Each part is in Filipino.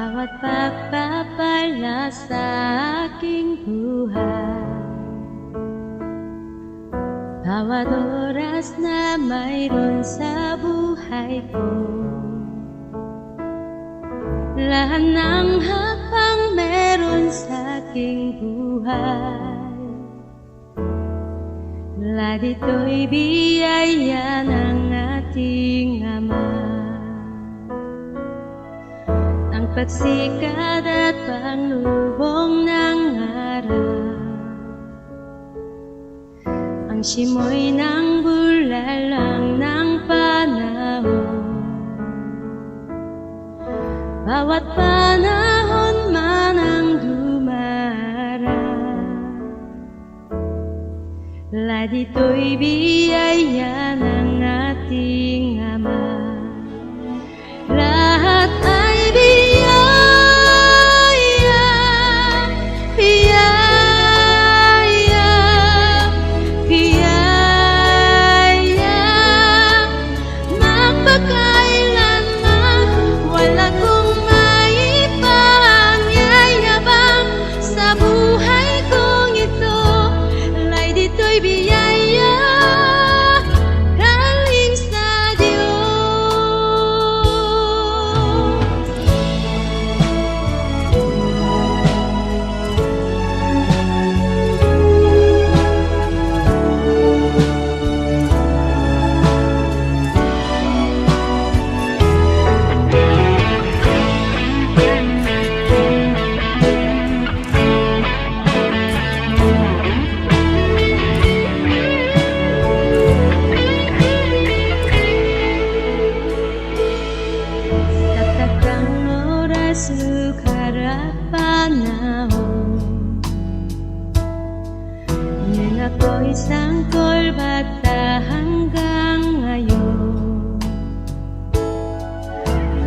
Bawat pagpapala sa aking buhay, bawat oras na mayroon sa buhay ko, lahat ng hakbang meron sa aking buhay, lahat ito'y biyaya ng ating Ama. Ang pagsikat at panglubong ng araw, ang simoy ng bulalang ng panahon, bawat panahon man ang dumarang, lahat ito'y biyaya ng ating Ama. Lahat ay biyaya, biyaya, biyaya, magpakailanman wala kong maipanyayabang sa buhay kong ito, lahat ito'y biyaya galing sa Diyos. Sukar at panahon, nung ako'y sangkol bata hanggang ngayon,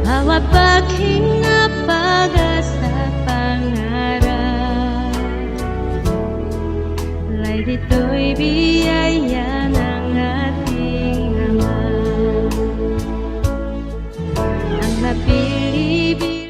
bawat paghinga, pag-asa, pangarap, lahat ito'y biyaya ng ating Ama. Ang mapili-bili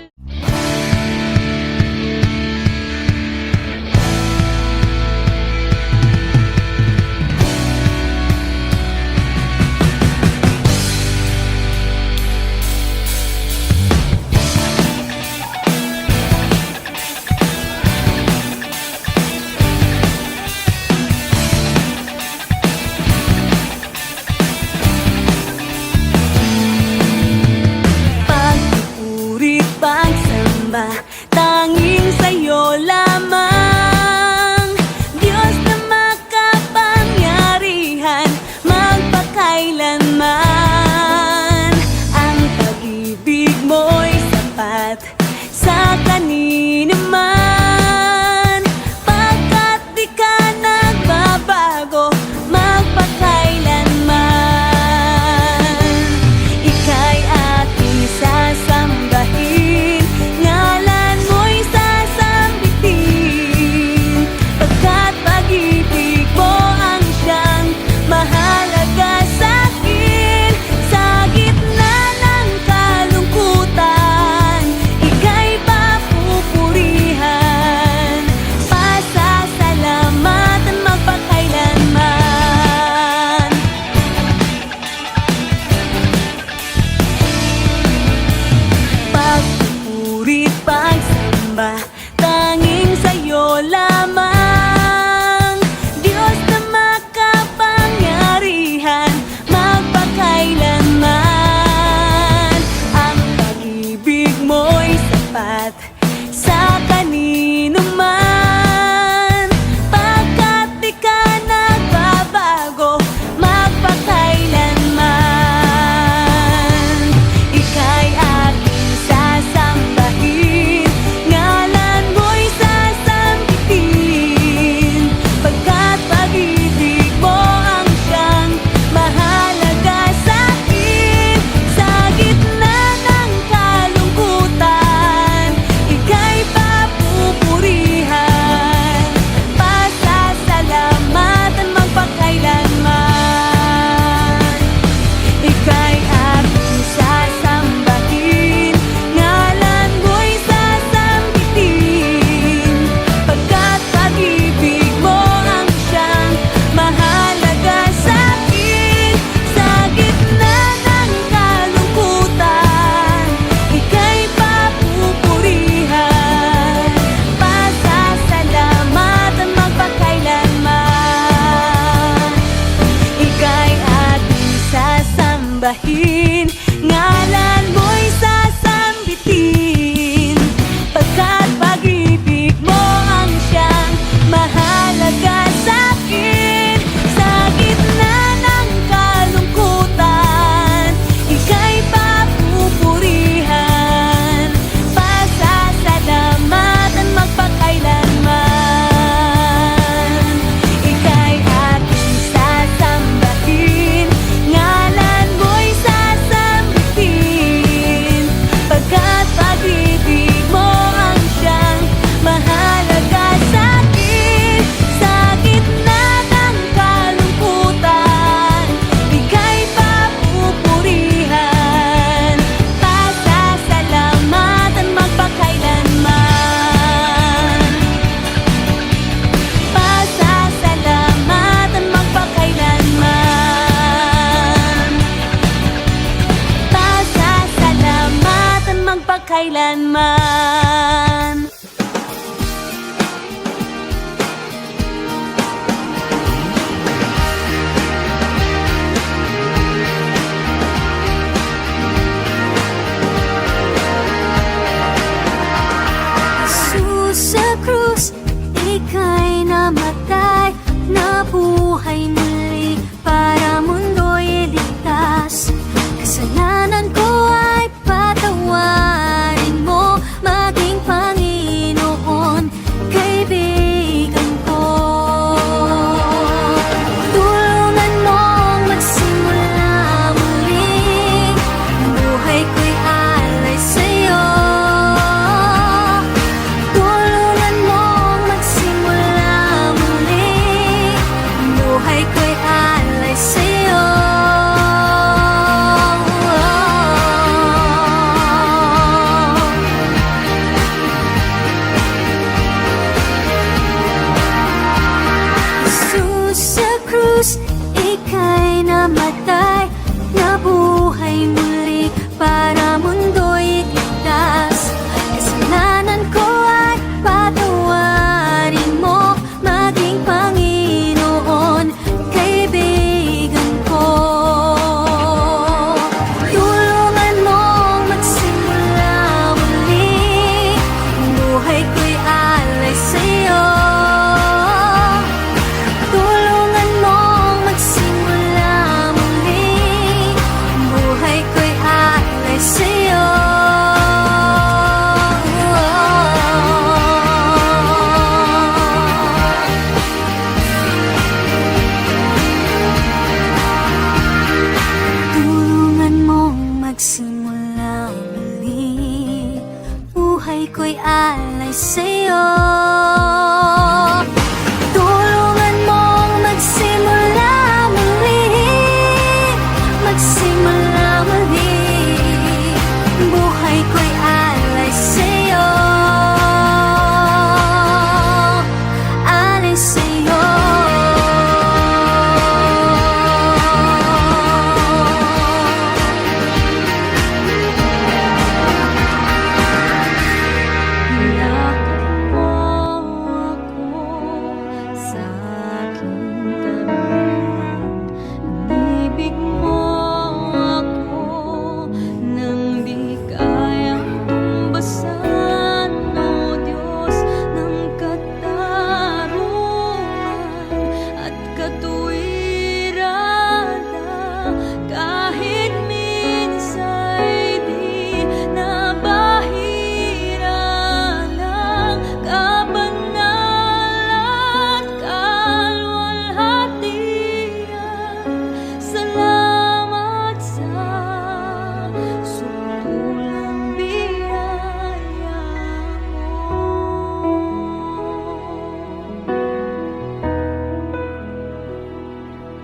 tanging sa'yo lamang, Diyos na makapangyarihan magpakailanman. Ang pag-ibig mo'y sapat sa kanino man, pagkat di ka nagbabago magpakailanman. Ika'y aking sasambahin, ngalan mo'y sasambitin, pagkat pag-ibig mo ang siyang mahalaga sa'kin. Sa gitna ng kalungkutan, ika'y papupurihan, pasasalamatan magpakailanman. Pagpupuri, pagsamba, tanging sa'yo lamang, Diyos na makapangyarihan magpakailanman. Ang pag-ibig mo'y sapat sa kanino man, pagkat di ka nagbabago magpakailanman. Ika'y aking sasambahin, ngalan mo'y sasambitin, pagkat pag-ibig mo ang siyang mahalaga sa'kin. Sa gitna ng kalungkutan, ika'y papupurihan, buhay ko'y alay sa'yo. Tulungan mong magsimula muli, magsimula muli. Buhay ko'y alay sa'yo, alay sa'yo. Yakap mo ako sa aking karuan, inibig mo ako nang di kayang tumbasan, o Diyos ng katarungan at katuwiran na kahit minsa'y di nabahira ng kabanal at kalwalhatian. Salamat sa sutulang biyaya mo.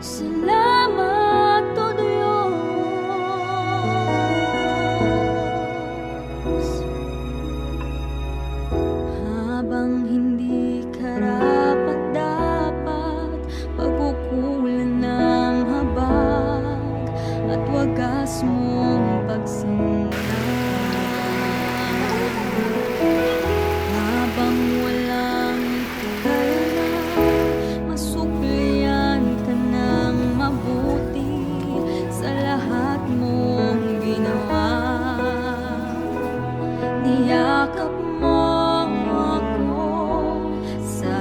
Salamat, O Diyos. Habang hindi karapat-dapat, pagkukulan ng habag at wagas mong pagsinta. Habang walang kalana, masuklian ka ng mabuti sa lahat mong ginawa. Niyakap mo ako sa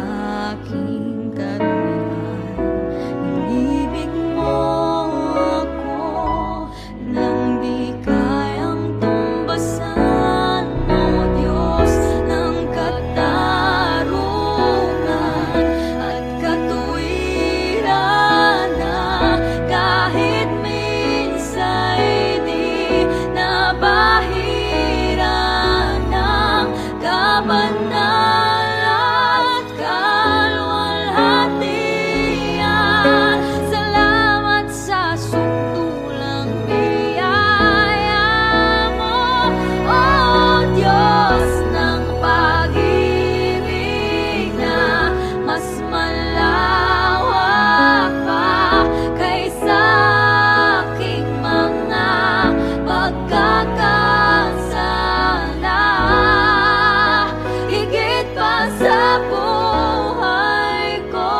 aking karuan, inibig mo ako nang di kayang tumbasan, o Diyos ng katarungan at katuwiran na kahit minsa'y di nabahira ng kabanal at kalwalhatian. Salamat sa sutulang biyaya mo, O Diyos ng pag-ibig na mas malawak pa kaysa aking mga pagkakasala. Higit pa sa buhay ko,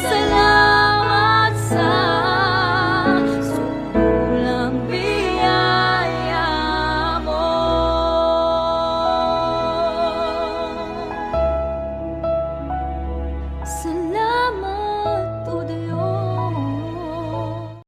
salamat sa sutulang biyaya mo. Salamat